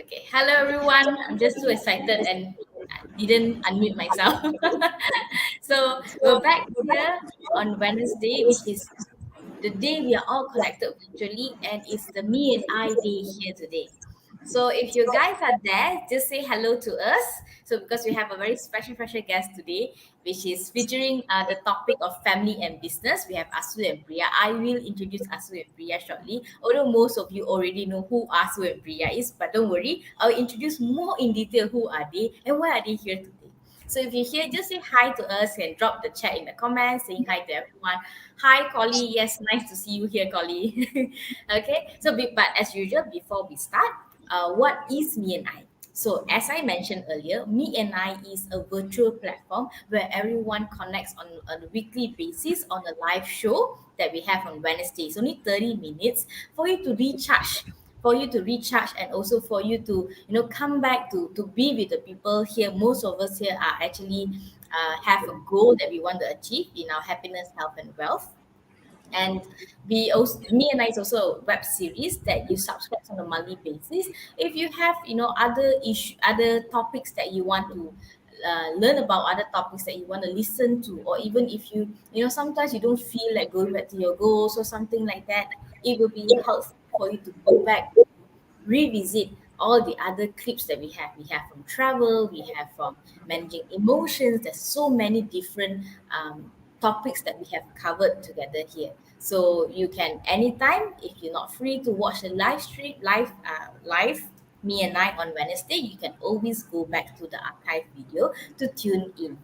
Okay. Hello, everyone. I'm just so excited and I didn't unmute myself. So we're back here on Wednesday, which is the day we are all connected virtually, and it's the Me and I day here today. So if you guys are there, just say hello to us. So because we have a very special guest today, which is featuring the topic of family and business, we have Asu and Priya. I will introduce Asu and Priya shortly. Although most of you already know who Asu and Priya is, but don't worry, I'll introduce more in detail who are they and why are they here today. So if you're here, just say hi to us and drop the chat in the comments, saying hi to everyone. Hi, Collie. Yes, nice to see you here, Collie. Okay. So, but as usual, before we start, what is Me and I? So, as I mentioned earlier, Me and I is a virtual platform where everyone connects on a weekly basis on a live show that we have on Wednesdays. Only 30 minutes for you to recharge and also for you to come back to be with the people here. Most of us here are actually have a goal that we want to achieve in our happiness, health, and wealth. And we also, Me and I is also a web series that you subscribe on a monthly basis. If you have other topics that you want to learn about, other topics that you want to listen to, or even if sometimes you don't feel like going back to your goals or something like that, it will be helpful for you to go back, revisit all the other clips that we have. We have from travel, we have from managing emotions. There's so many different topics that we have covered together here. So you can anytime, if you're not free to watch the live Me and I on Wednesday, you can always go back to the archive video to tune in.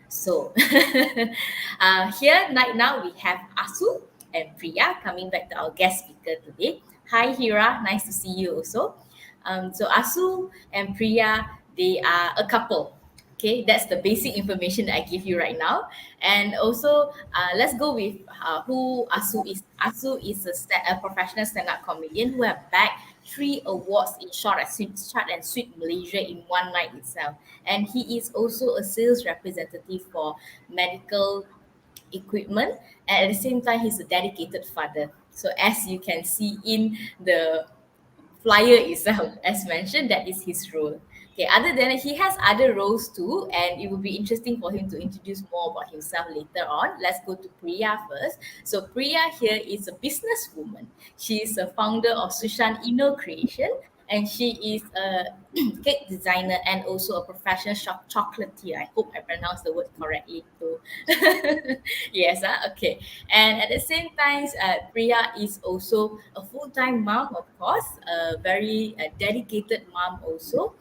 So here right now we have Asu and Priya coming back to our guest speaker today. Hi Hira, nice to see you also. So Asu and Priya, they are a couple. Okay, that's the basic information that I give you right now. And also, let's go with who Asu is. Asu is a professional stand-up comedian who have bagged 3 awards in short and sweet Malaysia in one night itself. And he is also a sales representative for medical equipment, and at the same time he's a dedicated father. So as you can see in the flyer itself, as mentioned, that is his role. Okay, other than that, he has other roles too, and it would be interesting for him to introduce more about himself later on. Let's go to Priya first. So Priya here is a businesswoman. She is a founder of Sushan Inno Creation, and she is a cake designer and also a professional chocolatier. I hope I pronounced the word correctly too. Yes, okay. And at the same time, Priya is also a full-time mom, of course, a very dedicated mom also.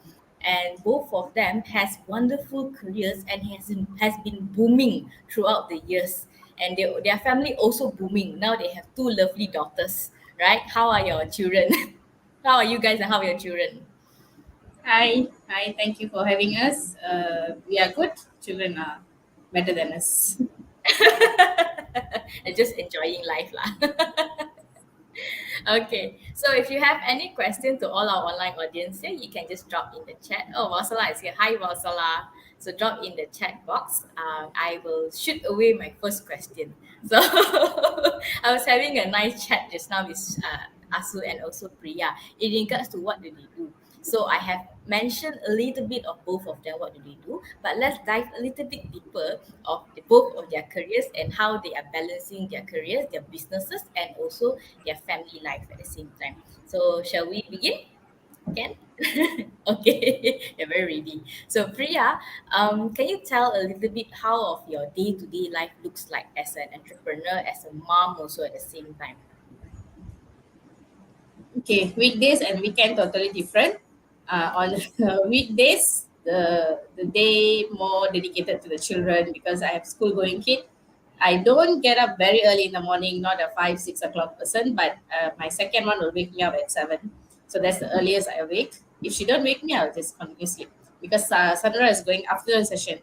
And both of them has wonderful careers and has been booming throughout the years. And their family also booming. Now they have 2 lovely daughters, right? How are your children? How are you guys and how are your children? Hi, thank you for having us. We are good. Children are better than us. And just enjoying life lah. Okay, so if you have any question to all our online audience here, you can just drop in the chat. Oh, Valsala is here. Hi, Valsala. So drop in the chat box. I will shoot away my first question. So I was having a nice chat just now with Asu and also Priya in regards to what do they do. So I have mentioned a little bit of both of them, what do they do, but let's dive a little bit deeper of both of their careers and how they are balancing their careers, their businesses, and also their family life at the same time. So shall we begin? Can? Okay, you're very ready. So Priya, can you tell a little bit how of your day-to-day life looks like as an entrepreneur, as a mom also at the same time? Okay, weekdays and weekend totally different. On weekdays, the day more dedicated to the children because I have school going kid. I don't get up very early in the morning, not a 5 6 o'clock person, but my second one will wake me up at 7. So that's the earliest I awake. If she don't wake me, I'll just continue sleep because Sandra is going afternoon session.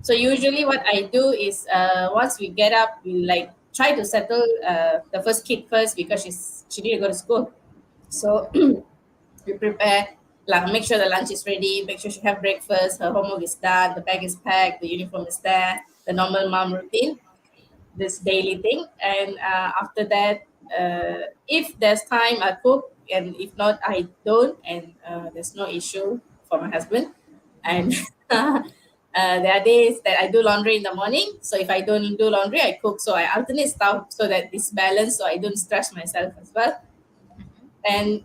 So usually what I do is once we get up, we like try to settle the first kid first because she need to go to school. So we prepare, like make sure the lunch is ready, make sure she have breakfast, her homework is done, the bag is packed, the uniform is there, the normal mom routine, this daily thing. And after that, if there's time, I cook. and if not, I don't, and there's no issue for my husband. And there are days that I do laundry in the morning. So if I don't do laundry, I cook. So I alternate stuff so that it's balanced, so I don't stress myself as well. And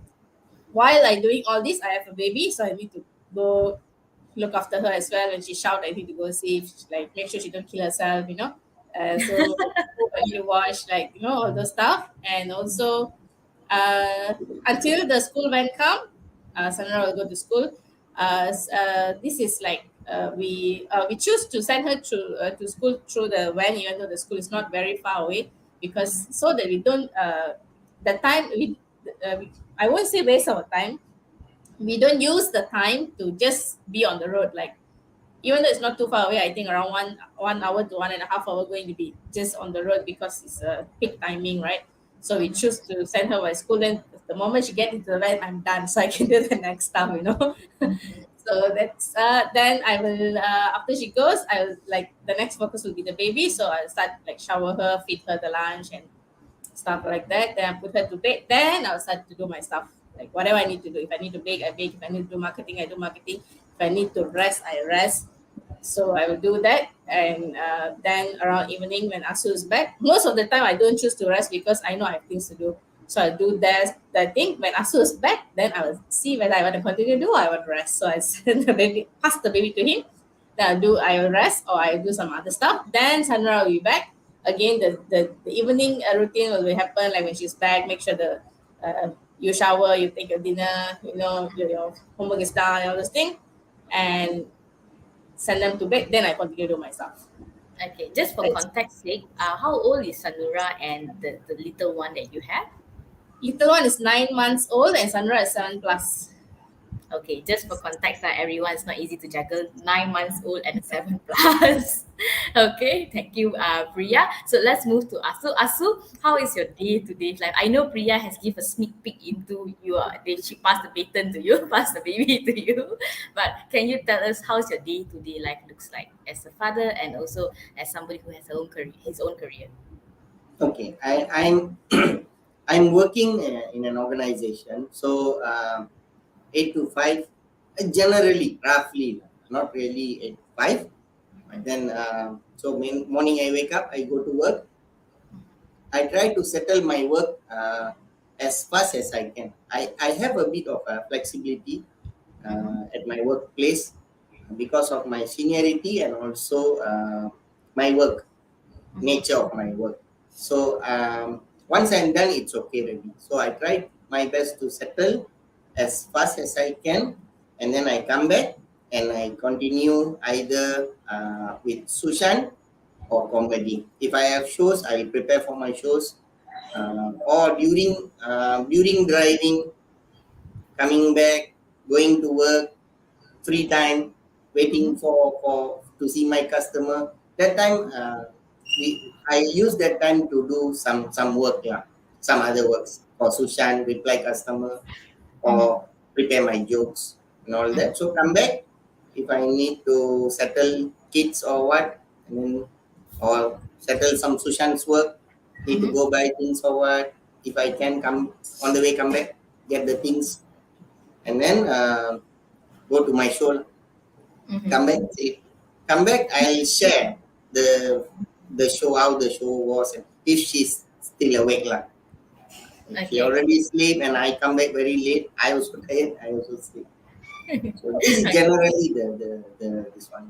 while I doing all this, I have a baby, so I need to go look after her as well. When she shout, I need to go see if like make sure she don't kill herself, so I need to watch like all those stuff. And also uh, until the school van come, Sandra will go to school. This is like we choose to send her to school through the van, even though the school is not very far away, because so that we don't the time we I won't say waste our time. We don't use the time to just be on the road. Like even though it's not too far away, I think around 1 hour to 1.5 hour going to be just on the road because it's a peak timing, right? So we choose to send her by school. Then the moment she gets into the van, I'm done, so I can do the next stuff. So that's then I will after she goes, I will like the next focus will be the baby. So I'll start like shower her, feed her the lunch and stuff like that. Then I put her to bed. Then I'll start to do my stuff, like whatever I need to do. If I need to bake, I bake. If I need to do marketing, I do marketing. If I need to rest, I rest. So I will do that. And then around evening when Asu is back, most of the time I don't choose to rest because I know I have things to do. So I do that thing. When Asu is back, then I will see whether I want to continue to do or I want to rest. So I send the baby, pass the baby to him. Then I will rest or I do some other stuff. Then Sandra will be back. Again, the evening routine will happen like when she's back, make sure you shower, you take your dinner, your homework is done, all those things. And send them to bed, then I continue to do my stuff. Okay, just for That's, context sake, how old is Sanura and the little one that you have? little one is 9 months old and Sandra is 7 plus. Okay, just for context, everyone, it's not easy to juggle 9 months old and 7 plus. Okay, thank you, Priya. So let's move to Asu. Asu, how is your day-to-day life? I know Priya has give a sneak peek into your day. She passed the baton to you, passed the baby to you. But can you tell us how's your day-to-day life looks like as a father and also as somebody who has his own career? Okay, I'm I'm working in an organization, so 8 to 5, generally, roughly, not really 8 to 5. And then, so morning I wake up, I go to work. I try to settle my work as fast as I can. I have a bit of flexibility at my workplace because of my seniority and also my work, nature of my work. So once I'm done, it's okay already. So I try my best to settle as fast as I can, and then I come back and I continue either with Sushan or comedy. If I have shows, I will prepare for my shows, or during driving, coming back, going to work, free time, waiting for to see my customer. That time, I use that time to do some work, some other works for Sushan, reply customer, or prepare my jokes and all that. So come back if I need to settle kids or what, and then or settle some Sushan's work, need to go buy things or what. If I can come on the way, come back, get the things, and then go to my show. Come back, come back. I'll share the show, how the show was, and if she's still awake, lah. She Okay. already sleep, and I come back very late. I also tired. I also sleep. So this is generally the this one.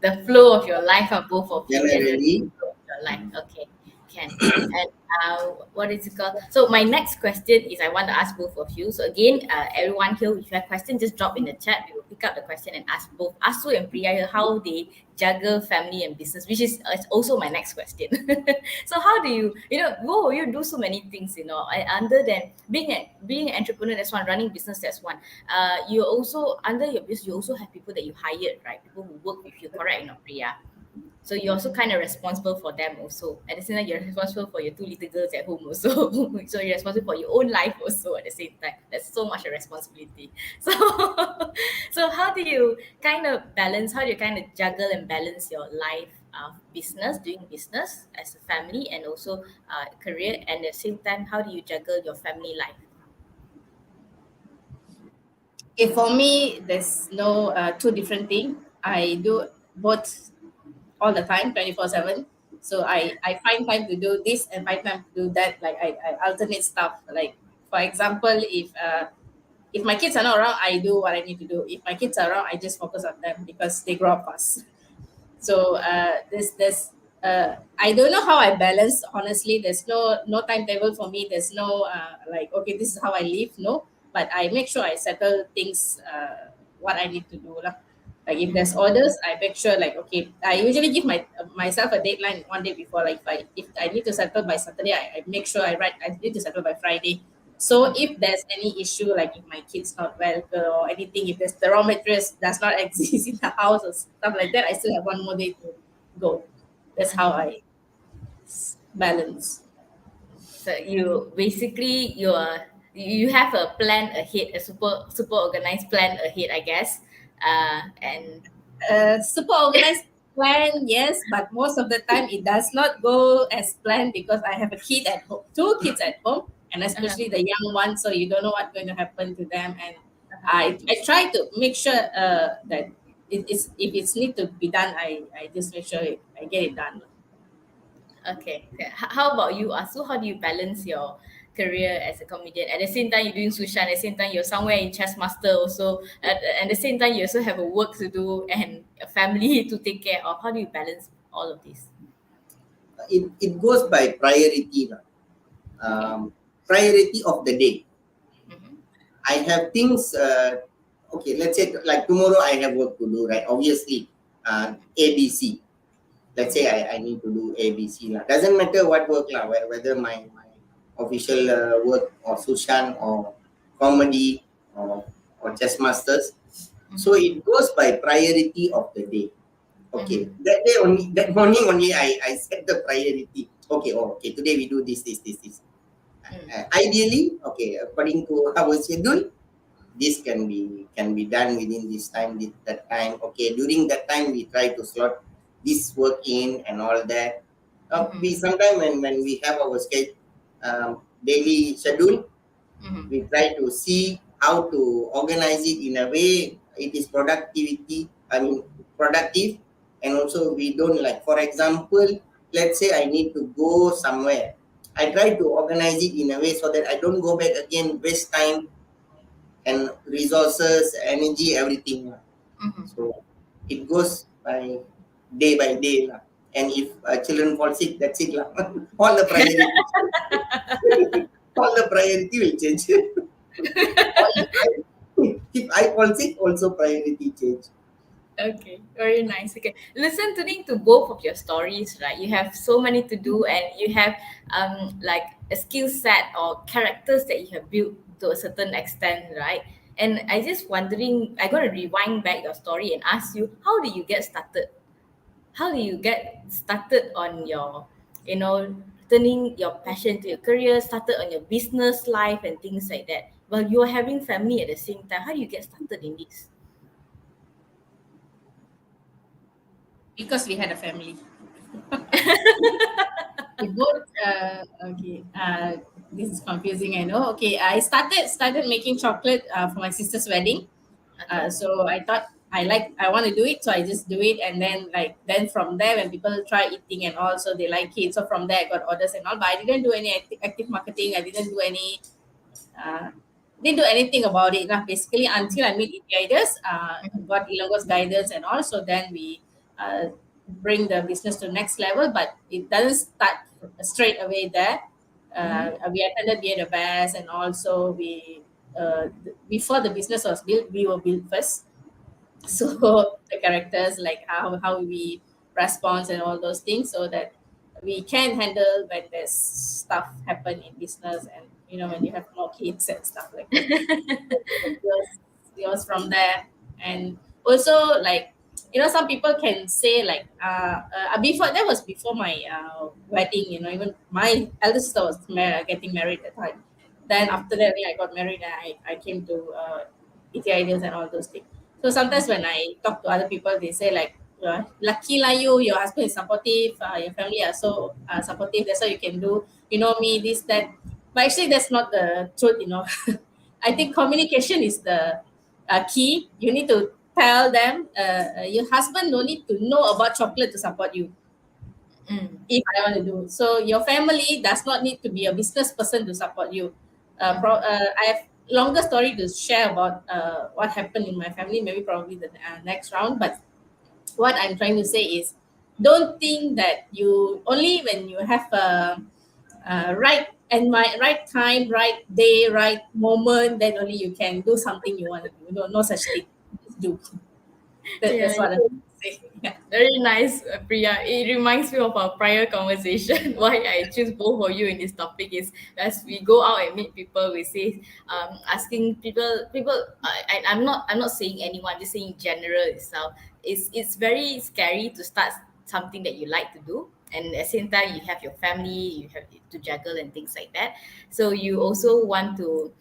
The flow of your life are both of you, generally Generally, flow of your life. Okay, can. And what is it called? So my next question is I want to ask both of you. So again, everyone here, if you have questions, just drop in the chat. We will pick up the question and ask both Asu and Priya here how they juggle family and business, which is also my next question. So how do you, whoa, you do so many things, other than being an entrepreneur, that's one, running business, that's one. You also, under your business, you also have people that you hired, right? People who work with you, correct, Priya? So you're also kind of responsible for them also. At the same time, you're responsible for your two little girls at home also. So you're responsible for your own life also at the same time. That's so much a responsibility. So so how do you kind of balance, how do you kind of juggle and balance your life, business, doing business as a family and also career, and at the same time, how do you juggle your family life? Okay, for me, there's no two different thing. I do both all the time, 24/7. So I find time to do this and find time to do that. Like I alternate stuff. Like for example, if my kids are not around, I do what I need to do. If my kids are around, I just focus on them because they grow up fast. So there's I don't know how I balance. Honestly, there's no timetable for me. There's no like okay, this is how I live. No, but I make sure I settle things what I need to do lah. Like if there's orders, I make sure like okay, I usually give myself a deadline one day before. Like if I need to settle by Saturday, I make sure I need to settle by Friday. So if there's any issue like if my kid's not well or anything, if there's the raw materials does not exist in the house or stuff like that, I still have one more day to go. That's how I balance. So you basically you have a plan ahead, a super organized plan ahead, I guess. And Super organized plan, yes, but most of the time it does not go as planned because I have a kid at home, two kids at home, and especially the young one, so you don't know what's going to happen to them. And I try to make sure that it's if it's need to be done, I just make sure I get it done. okay, how about you, Asu? How do you balance your career as a comedian? At the same time, you're doing Sushan. At the same time, you're somewhere in Chess Master also. At the same time, you also have a work to do and a family to take care of. How do you balance all of this? It goes by priority. Priority of the day. Mhm. I have things, okay, let's say like tomorrow I have work to do, right? Obviously, ABC. Let's say I need to do ABC. Doesn't matter what work, whether my official work or Sushan or comedy or chess masters. So it goes by priority of the day. Okay, that day only, that morning only, I set the priority. Okay, okay, today we do this. Ideally, okay, according to our schedule, this can be done within this time, that time. Okay, during that time we try to slot this work in and all that. We sometimes when we have our daily schedule, Mhm. we try to see how to organize it in a way it is productive, and also we don't, like for example, let's say I need to go somewhere, I try to organize it in a way so that I don't go back again, waste time and resources, energy, everything. Mhm. So it goes by day lah. And if children fall sick, that's it lah. all the priority all the priority will change. If I fall sick, also priority change. Okay, very nice. Okay, listening to both of your stories, right? You have so many to do, and you have like a skill set or characters that you have built to a certain extent, right? And I just wondering, I'm gonna rewind back your story and ask you, how do you get started? How do you get started on your, turning your passion to your career, started on your business life and things like that? While you're having family at the same time, how do you get started in this? Because we had a family. We both okay. This is confusing. I know. Okay, I started making chocolate for my sister's wedding. So I thought I want to do it, so I just do it, and then from there when people try eating and all, so they like it. So from there I got orders and all, but I didn't do any active marketing. I didn't do any. Uh, didn't do anything about it lah. Basically, until I meet guiders, got Ilonggo's guidance and all. So then we bring the business to next level, but it doesn't start straight away there. We attended Be the Best, and also before the business was built, we were built first. So the characters, like how we respond and all those things, so that we can handle when there's stuff happen in business, and when you have more kids and stuff like that. It was from there. And also, like, some people can say like before, that was before my wedding. Even my eldest sister was getting married at the time. Then after that, when I got married, I came to ET Ideas and all those things. So sometimes when I talk to other people, they say like, lucky lah you, your husband is supportive, your family are so supportive, that's what you can do, me, this, that. But actually that's not the truth. I think communication is key. You need to tell them your husband no need to know about chocolate to support you if I want to do. So your family does not need to be a business person to support you. I have longer story to share about what happened in my family, maybe probably the next round. But what I'm trying to say is, don't think that you only when you have a right and my right time, right day, right moment, then only you can do something you want to do. No, no such thing. Just do. That's Yeah, what I'm trying to say. Yeah. very nice, Priya. It reminds me of our prior conversation. Why I choose both of you in this topic is as we go out and meet people, we say, asking people. I'm not saying anyone. I'm just saying general itself. It's very scary to start something that you like to do, and at the same time you have your family, you have to juggle and things like that. So you also want to.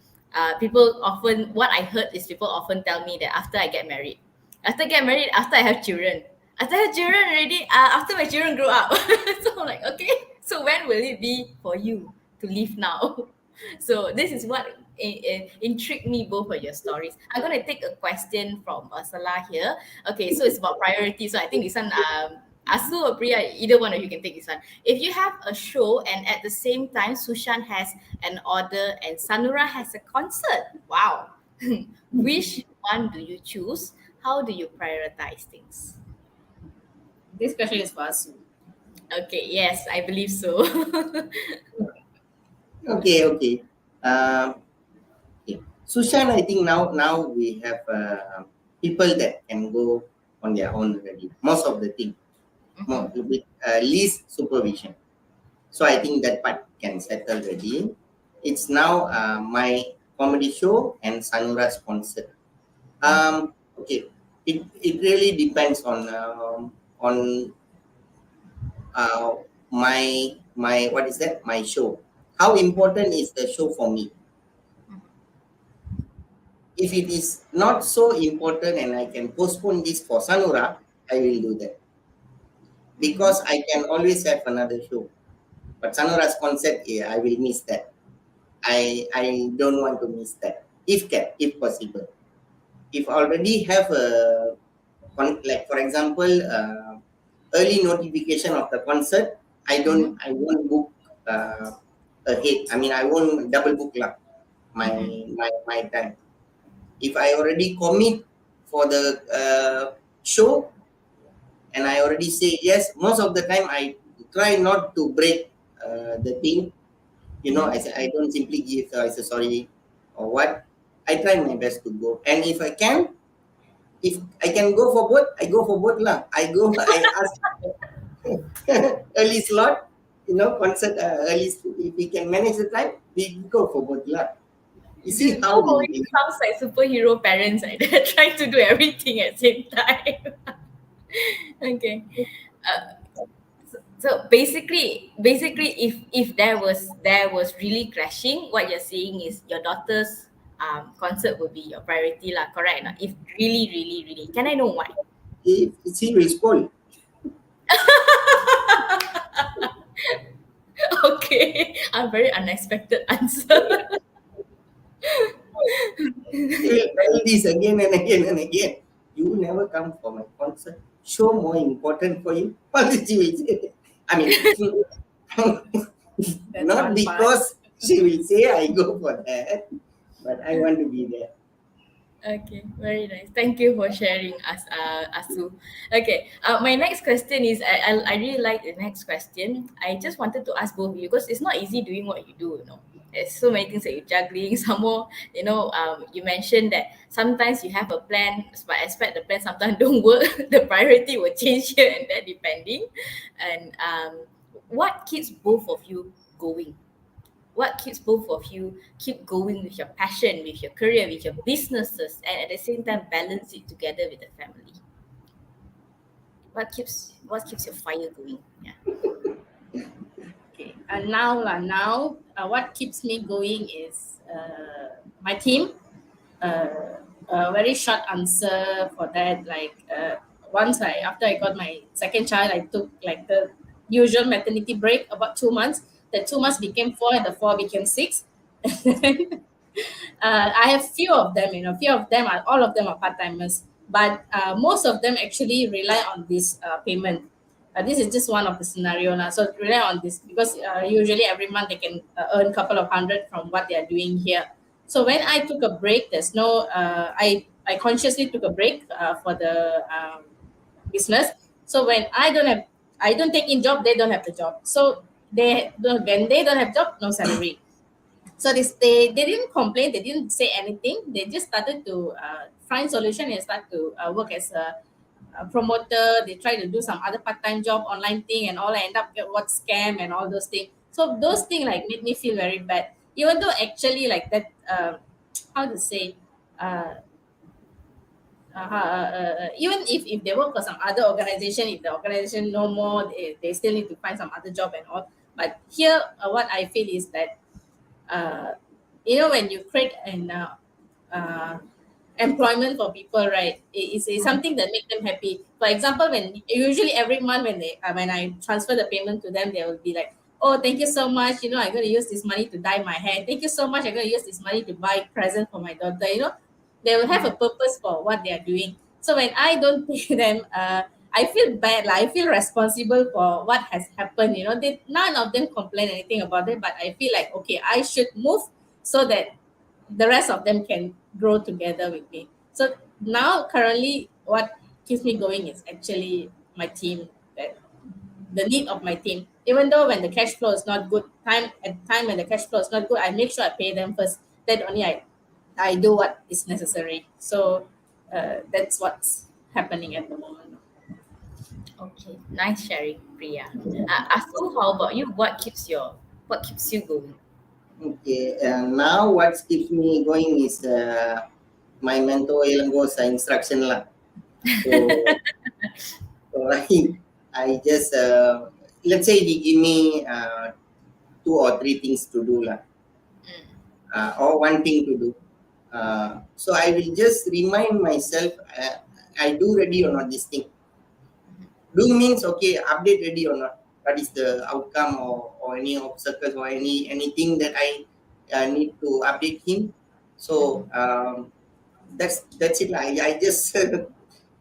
People often, what I heard is people often tell me that after I get married, after I have children, after I have children already, after my children grow up. So I'm like, okay, so when will it be for you to leave now? So this is what intrigued me both of your stories. I'm going to take a question from Salah here. Okay, so it's about priority. So I think this one, Asu or Priya, either one of you can take this one. If you have a show and at the same time Sushan has an order and Sanura has a concert, wow. Which one do you choose? How do you prioritize things? This question is for Asu. Okay, yes, I believe so. Okay. Okay. Sushan, I think now we have people that can go on their own already. Most of the thing, with least supervision. So I think that part can settle already. It's now my comedy show and Sanura's concert. Okay, it really depends on my what is that, my show. How important is the show for me? If it is not so important and I can postpone this for Sanura, I will do that because I can always have another show. But Sanura's concert, yeah, I will miss that. I don't want to miss that if possible. If I already have like for example, early notification of the concert, I won't book ahead. I mean, I won't double book lah my time. If I already commit for the show and I already say yes, most of the time I try not to break the thing. I don't simply give I say sorry or what. I try my best to go, and if I can go for both, I go for both lah. I ask early slot, concert early. If we can manage the time, we go for both lah. You see how Oh, it sounds like superhero parents like that, trying to do everything at the same time. Okay. So basically, if there was really clashing, what you're saying is your daughter's concert would be your priority, lah. Correct? Or not? If really, really, really, can I know why? he will spoil. Okay, a very unexpected answer. He will tell this again and again and again. You never come for my concert. Show more important for you. What did she will say? I mean, That's not one because she will say I go for that, but I want to be there. Okay, very nice. Thank you for sharing, Asu. Okay, my next question is I really like the next question. I just wanted to ask both of you because it's not easy doing what you do. There's so many things that you're juggling. Some more, you mentioned that sometimes you have a plan, but expect the plan sometimes don't work. The priority will change here and there depending. And what keeps both of you going? What keeps both of you keep going with your passion, with your career, with your businesses, and at the same time balance it together with the family? What keeps your fire going? Yeah. Okay. Now, what keeps me going is my team. A very short answer for that. Like after I got my second child, I took like the usual maternity break about 2 months. The 2 months became 4, and the 4 became 6. I have few of them, all of them are part-timers, but most of them actually rely on this payment. This is just one of the scenario now. So rely on this because usually every month they can earn couple of hundred from what they are doing here. So when I took a break, there's no, I consciously took a break for the business. So when I don't take in job, they don't have the job. So when they don't have job, no salary. So they didn't complain, they didn't say anything. They just started to find solution and start to work as a promoter. They try to do some other part-time job, online thing and all. I end up get what scam and all those things. So those things like made me feel very bad. Even though actually like that, how to say, uh, even if they work for some other organization, if the organization no more, they still need to find some other job and all. But here, what I feel is that uh, when you create an uh, employment for people, right? It's something that make them happy. For example, when usually every month when I transfer the payment to them, they will be like, "Oh, thank you so much. I'm going to use this money to dye my hair. Thank you so much. I'm going to use this money to buy present for my daughter." They will have a purpose for what they are doing. So when I don't pay them, I feel bad. Like, I feel responsible for what has happened. None of them complain anything about it, but I feel like okay, I should move so that the rest of them can grow together with me. So now currently what keeps me going is actually my team, that the need of my team. Even though when the cash flow is not good, time when the cash flow is not good, I make sure I pay them first. Then only I do what is necessary. So that's what's happening at the moment. Okay, nice sharing, Priya. Asu, how about you? What keeps you going? Okay, now what keeps me going is my mentor Elango's instruction lah. So, so I just let's say he give me 2 or 3 things to do lah, or one thing to do. So I will just remind myself, I do ready or not this thing. Do means okay, update ready or not. What is the outcome or any obstacles or anything that I need to update him. So that's it. I just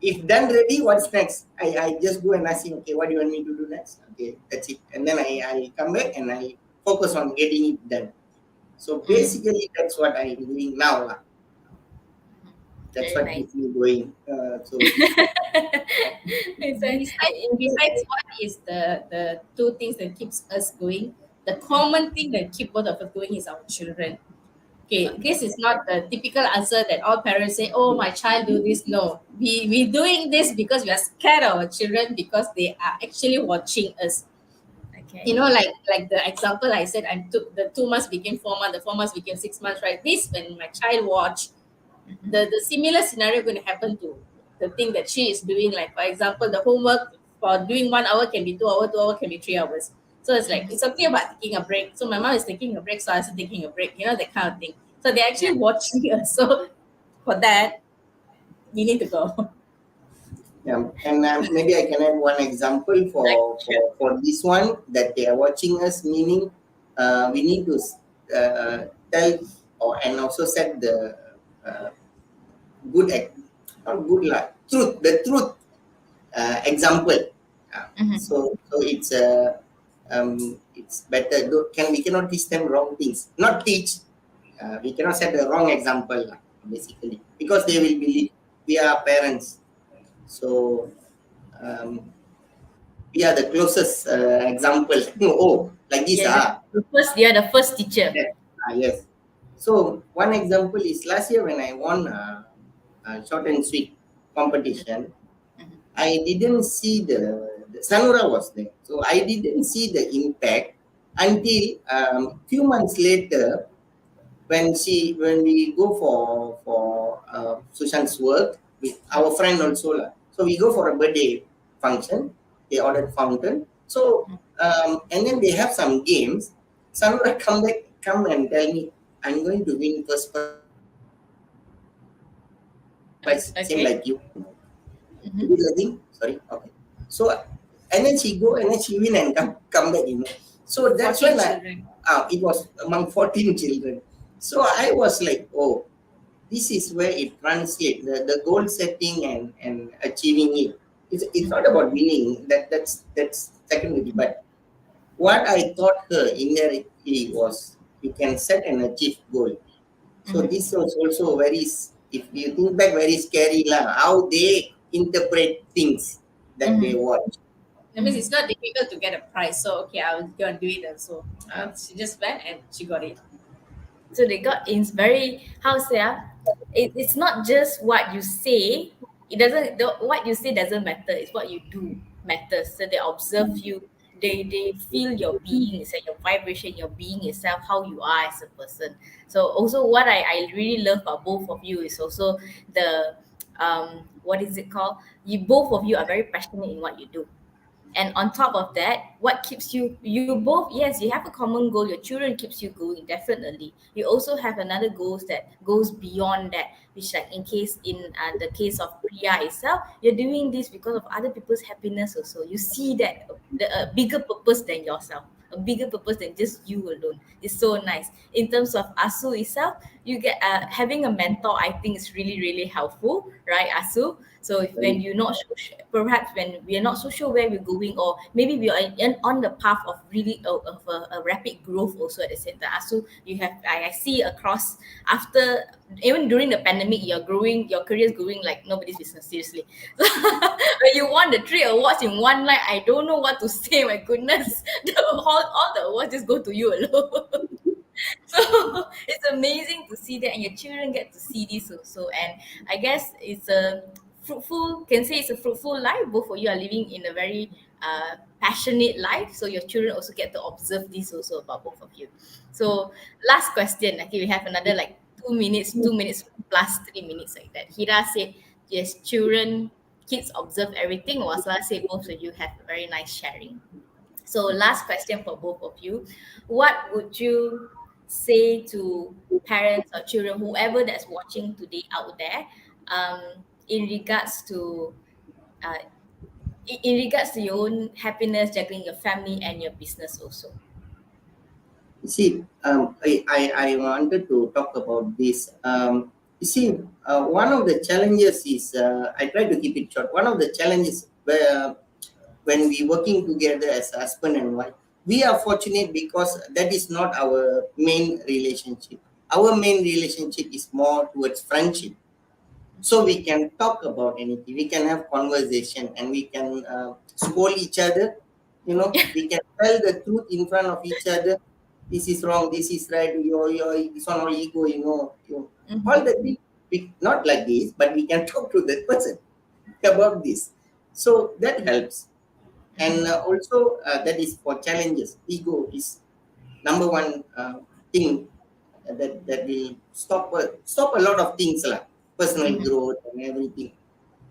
if done ready, what's next? I just go and ask him, okay, what do you want me to do next? Okay, that's it. And then I come back and I focus on getting it done. So basically, that's what I'm doing now lah. That's Very what nice. keeps me going. So Besides what is the two things that keeps us going, the common thing that keep both of us going is our children. Okay, this is not the typical answer that all parents say, "Oh, my child do this." No, we doing this because we are scared of our children because they are actually watching us. Okay. Like the example I said, I took the 2 months became 4 months, the 4 months became 6 months, right? This when my child watch, the similar scenario going to happen to the thing that she is doing. Like for example, the homework for doing 1 hour can be 2 hours, 2 hours can be 3 hours. So it's like it's okay about taking a break. So my mom is taking a break, so I was taking a break, that kind of thing. So they're actually watching us. So for that, we need to go. yeah, and maybe I can add one example for this one that they are watching us. Meaning, we need to tell and also set the good not good lah, the truth example. So it's better. We cannot teach them wrong things. Not teach. We cannot set the wrong example lah, basically, because they will believe we are parents. So we are the closest example. Oh, like this. They are the first teacher. Yes. So one example is last year when I won short and sweet competition, I didn't see the Sanura was there. So I didn't see the impact until few months later when we go for Sushan's work with our friend also lah. So we go for a birthday function. They ordered fountain. So and then they have some games. Sanura come and tell me, I'm going to win first prize, same like you. Sorry. Okay. So and then she go and then she win and come back. So that's when it was among 14 children. So I was like, oh, this is where it translates the goal setting and achieving it. It's not about winning. That's secondary. But what I taught her indirectly was you can set and achieve goal. So Mhm. this was also if you think back, very scary lah. How they interpret things that they Mhm. watch. That means it's not difficult to get a prize. So okay, I was gonna do it. And so she just went and she got it. So they got in very, how to say, it's not just what you say. It doesn't, what you say doesn't matter. It's what you do matters. So they observe you. They feel your being itself, your vibration, your being itself, how you are as a person. So also what I really love about both of you is also the what is it called? You both of you are very passionate in what you do. And on top of that, what keeps you both, yes, you have a common goal. Your children keeps you going, definitely. You also have another goals that goes beyond that, which, like in case, in the case of Priya itself, you're doing this because of other people's happiness also. You see that the bigger purpose than yourself, a bigger purpose than just you alone. It's so nice. In terms of Asu itself, you get having a mentor, I think is really really helpful, right, Asu? So if, when you're not so perhaps when we are not so sure where we're going, or maybe we are on the path of really of a rapid growth also at the same time. So you have, I see across, after, even during the pandemic, you're growing, your career is growing like nobody's business, seriously. So when you won the 3 awards in one night, I don't know what to say. My goodness, all the awards just go to you alone. So it's amazing to see that, and your children get to see this also. And I guess it's a fruitful, can say it's a fruitful life. Both of you are living in a very passionate life, so your children also get to observe this also about both of you. So last question, okay, we have another like 2 minutes, 2 minutes plus 3 minutes, like that. Hira said yes, children, kids observe everything, whilst I said both of you have a very nice sharing. So, last question for both of you. What would you say to parents or children, whoever that's watching today out there, in regards to uh, in regards to your own happiness, juggling your family and your business also? See, I wanted to talk about this. You see, one of the challenges is, I try to keep it short. One of the challenges where when we working together as husband and wife, we are fortunate because that is not our main relationship. Our main relationship is more towards friendship. So we can talk about anything. We can have conversation and we can scold each other. You know, we can tell the truth in front of each other. This is wrong. This is right. This one all ego. All Mm-hmm. the things. Not like this, but we can talk to that person about this. So that helps. And Mm-hmm. also that is for challenges. Ego is number one thing that will stop a lot of things like personal Mm-hmm. growth and everything.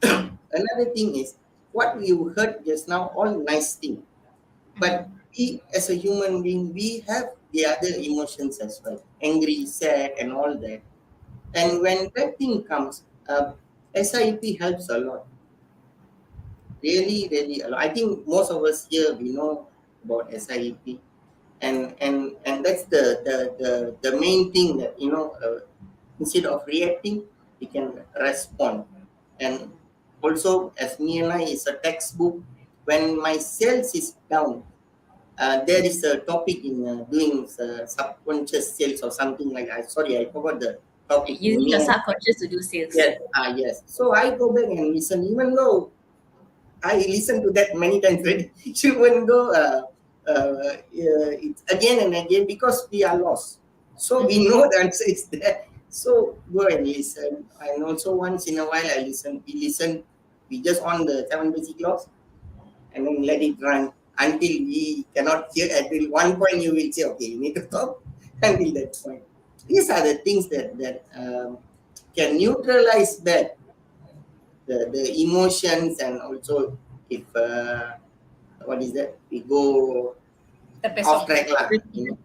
Another thing is what you heard just now, all nice thing, but Mm-hmm. we as a human being, we have the other emotions as well, angry, sad, and all that. And when that thing comes, SIP helps a lot, really, really a lot. I think most of us here we know about SIP, and that's the main thing that instead of reacting, we can respond. And also, as me and I is a textbook, when my sales is down, there is a topic in doing subconscious sales or something like that. Sorry, I forgot the topic Using your name. subconscious to do sales. Yes, yes. So I go back and listen, even though I listened to that many times already, even though it's again and again because we are lost. So we Mm-hmm. know the answer is there. So go and listen. And also once in a while I listen. We just on the 7 basic laws and then let it run until we cannot hear. Until one point you will say, okay, you need to stop until that point. These are the things that can neutralize that the emotions, and also if what is that, we go off track lah,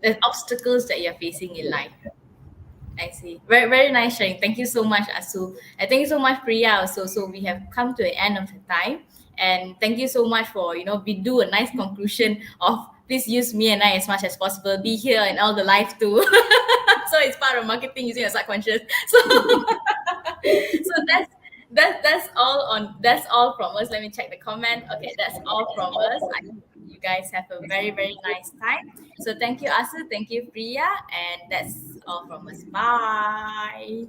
The obstacles that you're facing in life. I see. Very, very nice sharing. Thank you so much, Asu. And thank you so much, Priya, also. So we have come to the end of the time. And thank you so much for, we do a nice conclusion of please use me and I as much as possible. Be here and all the life too. So it's part of marketing using your subconscious. So so that's all from us. Let me check the comment. Okay, that's all from us. I hope you guys have a very, very nice time. So thank you, Asu, thank you, Priya, and that's all from us. Bye.